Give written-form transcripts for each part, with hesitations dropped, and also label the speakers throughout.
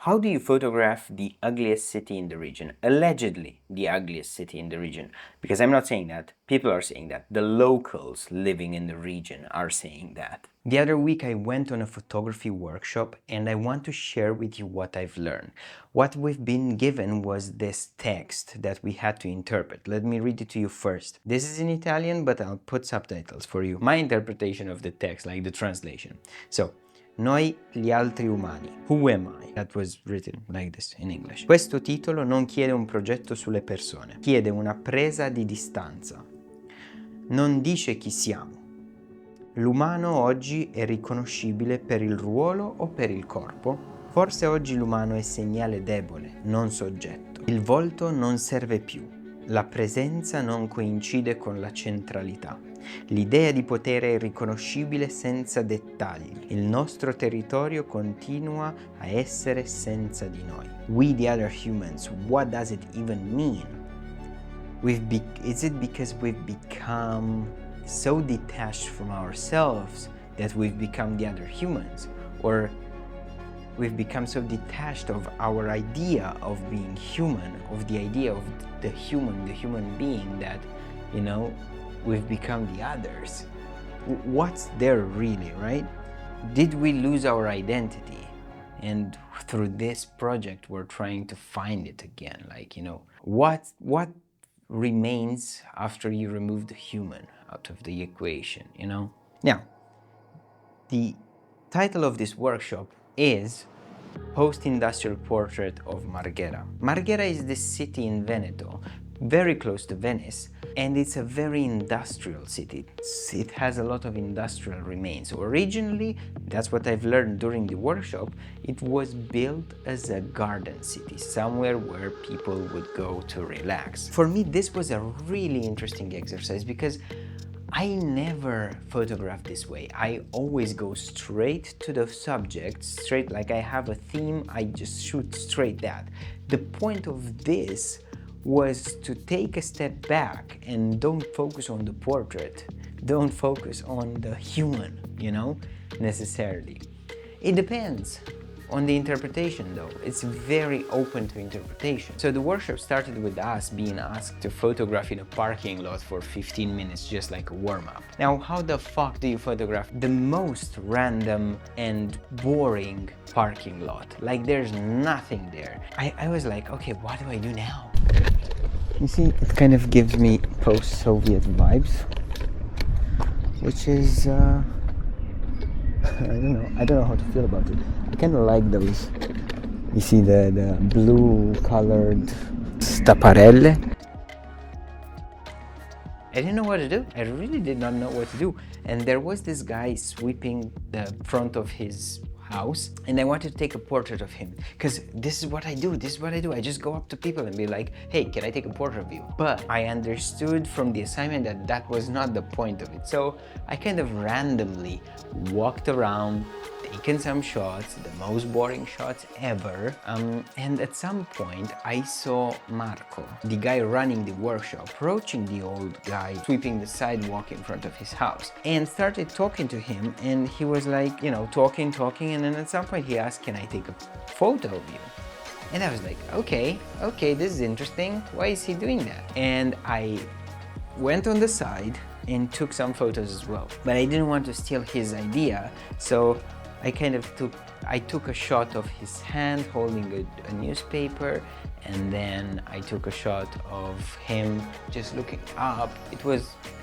Speaker 1: How do you photograph the ugliest city in the region? Allegedly, the ugliest city in the region. Because I'm not saying that. People are saying that. The locals living in the region are saying that. The other week I went on a photography workshop and I want to share with you what I've learned. What we've been given was this text that we had to interpret. Let me read it to you first. This is in Italian, but I'll put subtitles for you. My interpretation of the text, like the translation. So, Noi gli altri umani. Who am I? That was written like this in English. Questo titolo non chiede un progetto sulle persone, chiede una presa di distanza. Non dice chi siamo. L'umano oggi è riconoscibile per il ruolo o per il corpo? Forse oggi l'umano è segnale debole, non soggetto. Il volto non serve più. La presenza non coincide con la centralità. L'idea di potere è riconoscibile senza dettagli. Il nostro territorio continua a essere senza di noi. We the other humans, what does it even mean? Is it because we've become so detached from ourselves that we've become the other humans? Or we've become so detached of our idea of being human, of the idea of the human being that, we've become the others. What's there really, right? Did we lose our identity? And through this project, we're trying to find it again. What remains after you remove the human out of the equation, Now, the title of this workshop is Post-Industrial Portrait of Marghera. Marghera is this city in Veneto, very close to Venice, and it's a very industrial city. It has a lot of industrial remains. Originally, that's what I've learned during the workshop, it was built as a garden city, somewhere where people would go to relax. For me, this was a really interesting exercise because I never photograph this way. I always go straight to the subject, straight like I have a theme, I just shoot straight that. The point of this was to take a step back and don't focus on the portrait. Don't focus on the human, necessarily. It depends on the interpretation though. It's very open to interpretation. So the workshop started with us being asked to photograph in a parking lot for 15 minutes, just like a warm-up. Now, how the fuck do you photograph the most random and boring parking lot? Like there's nothing there. I was like, okay, what do I do now? You see, it kind of gives me post-Soviet vibes, which is, I don't know how to feel about it. I kind of like those. You see the blue colored stapparelle. I didn't know what to do. I really did not know what to do. And there was this guy sweeping the front of his house, and I wanted to take a portrait of him because this is what I do. I just go up to people and be like, hey, can I take a portrait of you? But I understood from the assignment that that was not the point of it. So I kind of randomly walked around, taken some shots, the most boring shots ever, and at some point I saw Marco, the guy running the workshop, approaching the old guy sweeping the sidewalk in front of his house, and started talking to him, and he was like, talking, and then at some point he asked, can I take a photo of you? And I was like, okay, this is interesting. Why is he doing that? And I went on the side and took some photos as well. But I didn't want to steal his idea, so I took a shot of his hand holding a newspaper, and then I took a shot of him just looking up.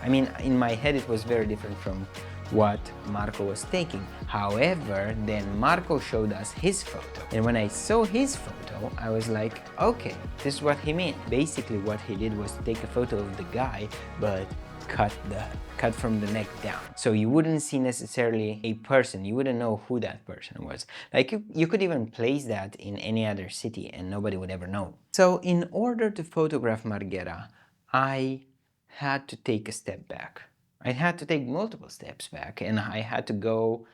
Speaker 1: In my head it was very different from what Marco was taking. However, then Marco showed us his photo. And when I saw his photo, I was like, okay, this is what he meant. Basically what he did was take a photo of the guy, but cut from the neck down. So you wouldn't see necessarily a person, you wouldn't know who that person was. Like you could even place that in any other city and nobody would ever know. So in order to photograph Marghera, I had to take a step back. I had to take multiple steps back, and I had to go,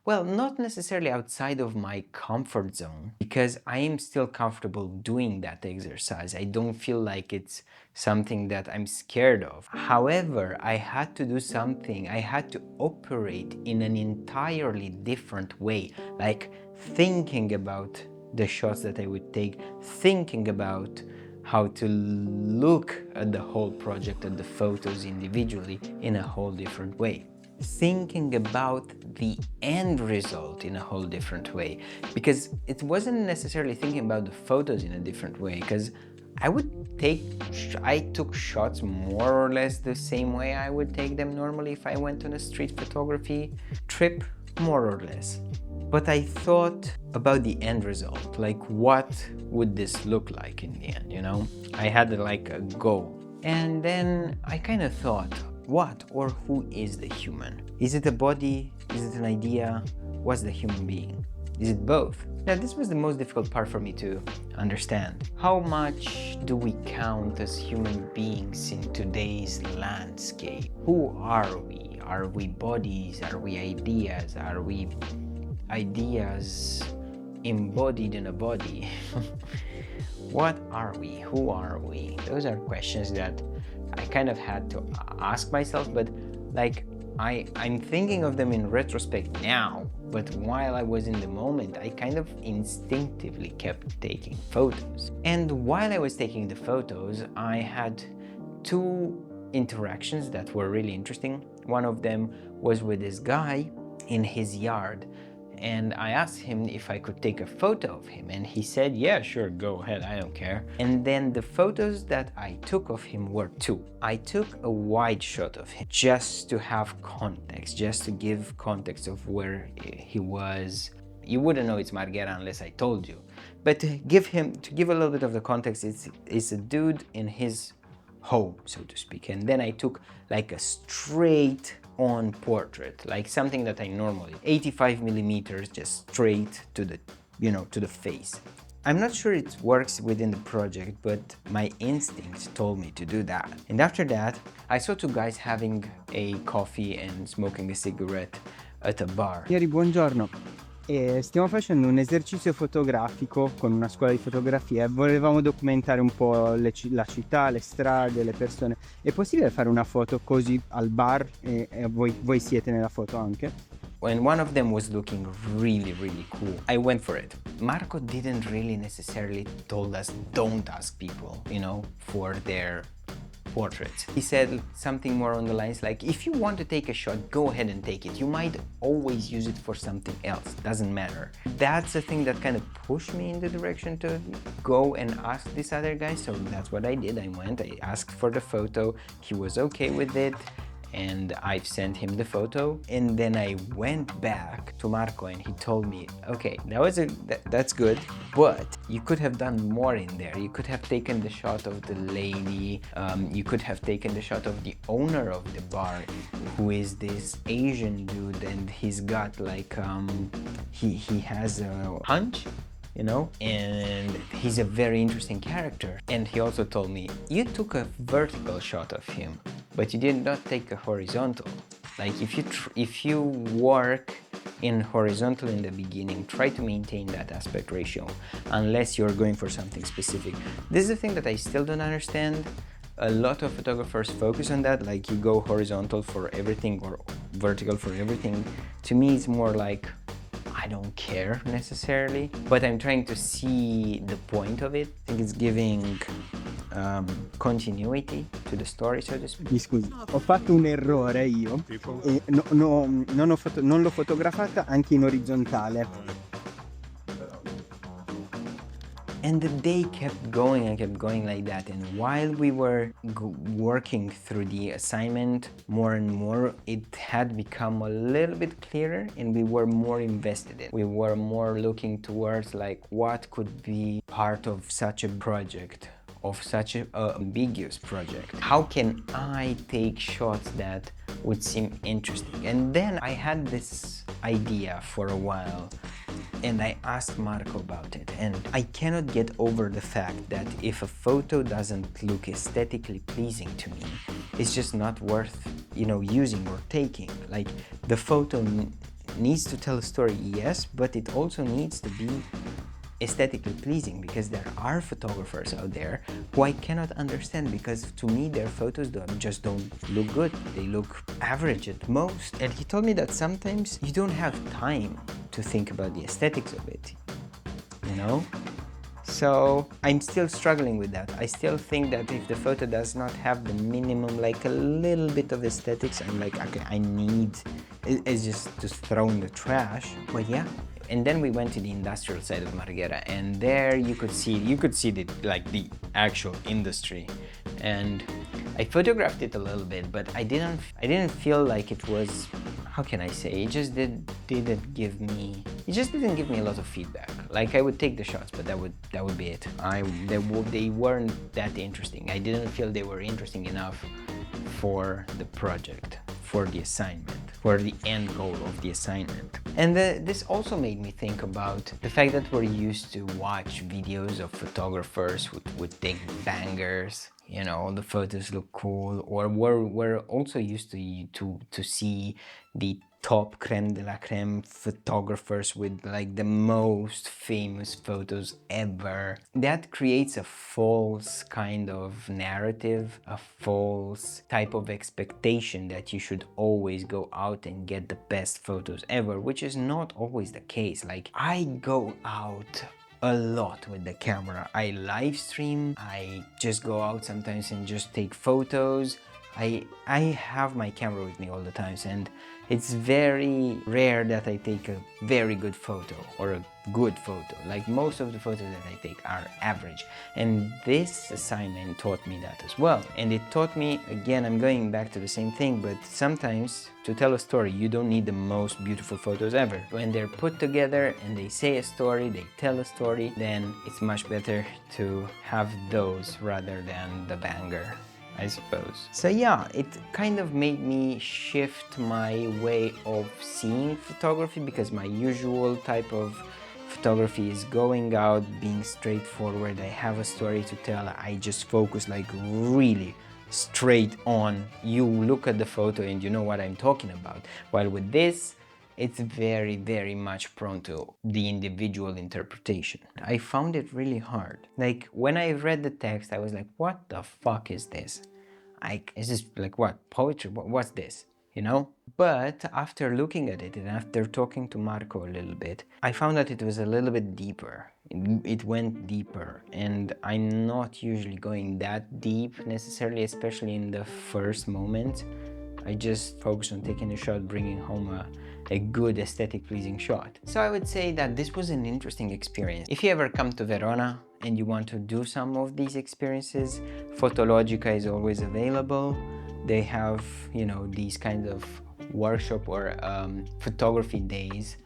Speaker 1: well, not necessarily outside of my comfort zone, because I am still comfortable doing that exercise. I don't feel like it's something that I'm scared of. However, I had to do something. I had to operate in an entirely different way, like thinking about the shots that I would take, thinking about how to look at the whole project, at the photos individually in a whole different way. Thinking about the end result in a whole different way, because it wasn't necessarily thinking about the photos in a different way, because I took shots more or less the same way I would take them normally if I went on a street photography trip, more or less. But I thought about the end result, like what would this look like in the end, you know? I had like a goal. And then I kind of thought, what or who is the human? Is it a body? Is it an idea? What's the human being? Is it both? Now, this was the most difficult part for me to understand. How much do we count as human beings in today's landscape? Who are we? Are we bodies? Are we ideas? Are we ideas embodied in a body? What are we? Who are we? Those are questions that I kind of had to ask myself, but like I'm thinking of them in retrospect now, but while I was in the moment, I kind of instinctively kept taking photos. And while I was taking the photos, I had two interactions that were really interesting. One of them was with this guy in his yard, and I asked him if I could take a photo of him, and he said, yeah, sure, go ahead, I don't care. And then the photos that I took of him were two. I took a wide shot of him just to have context, just to give context of where he was. You wouldn't know it's Marghera unless I told you. But to give a little bit of the context, it's a dude in his home, so to speak. And then I took like a straight on portrait, like something that I normally 85 millimeters, just straight to the, you know, to the face. I'm not sure it works within the project, but my instinct told me to do that. And after that, I saw two guys having a coffee and smoking a cigarette at a bar.
Speaker 2: Ieri, buongiorno. Stiamo facendo un esercizio fotografico con una scuola di fotografia. Volevamo documentare un po' la città, le strade, le persone. È possibile fare una foto così al bar e voi siete nella foto anche?
Speaker 1: When one of them was looking really, really cool, I went for it. Marco didn't really necessarily told us don't ask people, you know, for their portraits. He said something more on the lines like, if you want to take a shot, go ahead and take it. You might always use it for something else, doesn't matter. That's the thing that kind of pushed me in the direction to go and ask this other guy, so that's what I did. I went, I asked for the photo, he was okay with it, and I've sent him the photo. And then I went back to Marco and he told me, okay, that's good, but you could have done more in there. You could have taken the shot of the lady, you could have taken the shot of the owner of the bar, who is this Asian dude, and he's got like, he has a hunch, you know, and he's a very interesting character. And he also told me, you took a vertical shot of him, but you did not take a horizontal. Like if you work in horizontal in the beginning, try to maintain that aspect ratio, unless you're going for something specific. This is the thing that I still don't understand. A lot of photographers focus on that, like you go horizontal for everything or vertical for everything. To me, it's more like, I don't care necessarily, but I'm trying to see the point of it. I think it's giving continuity to the story, so to speak.
Speaker 2: Mi scusi, ho fatto un errore io e non l'ho fotografata anche in orizzontale.
Speaker 1: And the day kept going and kept going like that. And while we were working through the assignment more and more, it had become a little bit clearer and we were more invested in it. We were more looking towards like what could be part of such a project, of such an ambiguous project. How can I take shots that would seem interesting? And then I had this idea for a while, and I asked Marco about it, and I cannot get over the fact that if a photo doesn't look aesthetically pleasing to me, it's just not worth, you know, using or taking. Like, the photo needs to tell a story, yes, but it also needs to be aesthetically pleasing, because there are photographers out there who I cannot understand, because to me their photos just don't look good. They look average at most. And he told me that sometimes you don't have time to think about the aesthetics of it. you know? So I'm still struggling with that. I still think that if the photo does not have the minimum, like a little bit of aesthetics, I'm like, okay, I need, it's just to throw in the trash. But yeah. And then we went to the industrial side of Marghera, and there you could see the like the actual industry. And I photographed it a little bit, but I didn't feel like it was, how can I say, it just didn't give me a lot of feedback. Like I would take the shots, but that would be it. They weren't that interesting. I didn't feel they were interesting enough for the project, for the assignment, for the end goal of the assignment. And this also made me think about the fact that we're used to watch videos of photographers who would take bangers, you know, the photos look cool, or we're also used to see the top creme de la creme photographers with like the most famous photos ever. That creates a false kind of narrative, a false type of expectation that you should always go out and get the best photos ever, which is not always the case. Like I go out a lot with the camera. I live stream, I just go out sometimes and just take photos. I have my camera with me all the times, and it's very rare that I take a very good photo or a good photo. Like most of the photos that I take are average. And this assignment taught me that as well. And it taught me, again, I'm going back to the same thing, but sometimes to tell a story, you don't need the most beautiful photos ever. When they're put together and they say a story, they tell a story, then it's much better to have those rather than the banger, I suppose. So yeah, it kind of made me shift my way of seeing photography, because my usual type of photography is going out, being straightforward. I have a story to tell. I just focus like really straight on. You look at the photo and you know what I'm talking about. While with this, it's very, very much prone to the individual interpretation. I found it really hard. Like when I read the text, I was like, what the fuck is this? Like, is this like what? Poetry? What's this? You know? But after looking at it and after talking to Marco a little bit, I found that it was a little bit deeper. It went deeper, and I'm not usually going that deep necessarily, especially in the first moment. I just focus on taking a shot, bringing home a good aesthetic pleasing shot. So I would say that this was an interesting experience. If you ever come to Verona and you want to do some of these experiences, Fotologica is always available. They have, you know, these kinds of workshop or photography days.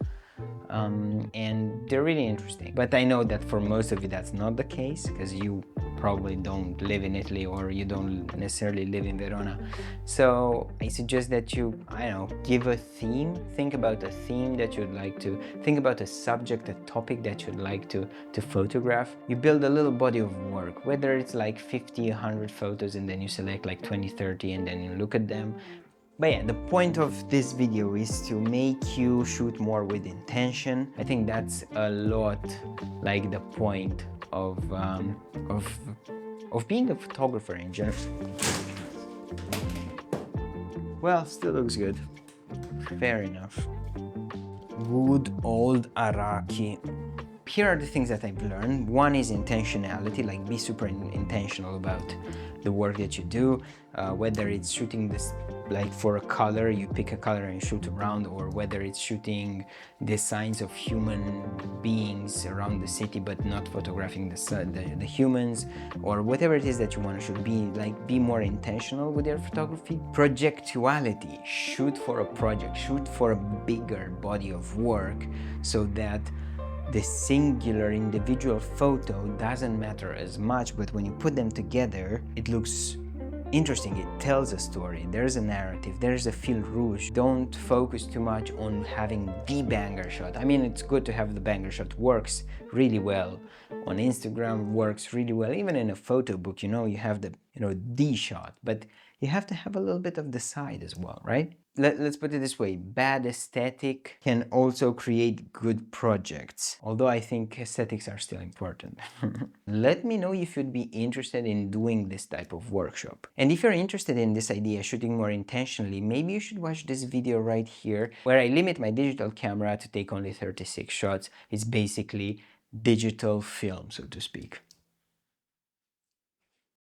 Speaker 1: And they're really interesting. But I know that for most of you that's not the case, because you probably don't live in Italy or you don't necessarily live in Verona. So I suggest that you, I don't know, give a theme. Think about a theme that you'd like to, think about a subject, a topic that you'd like to photograph. You build a little body of work, whether it's like 50, 100 photos, and then you select like 20, 30, and then you look at them. But yeah, the point of this video is to make you shoot more with intention. I think that's a lot like the point of being a photographer in general. Well, still looks good. Fair enough. Good old Araki. Here are the things that I've learned. One is intentionality, like be super intentional about the work that you do, whether it's shooting this like for a color, you pick a color and shoot around, or whether it's shooting the signs of human beings around the city but not photographing the humans, or whatever it is that you want to shoot. Be more intentional with your photography. Projectuality, shoot for a project, shoot for a bigger body of work, so that the singular individual photo doesn't matter as much, but when you put them together, it looks interesting. It tells a story. There's a narrative. There's a fil rouge. Don't focus too much on having the banger shot. I mean, it's good to have the banger shot. Works really well on Instagram. Works really well. Even in a photo book, you know, you have the shot, but you have to have a little bit of the side as well, right? Let's put it this way. Bad aesthetic can also create good projects, although I think aesthetics are still important. Let me know if you'd be interested in doing this type of workshop. And if you're interested in this idea, shooting more intentionally, maybe you should watch this video right here, where I limit my digital camera to take only 36 shots. It's basically digital film, so to speak.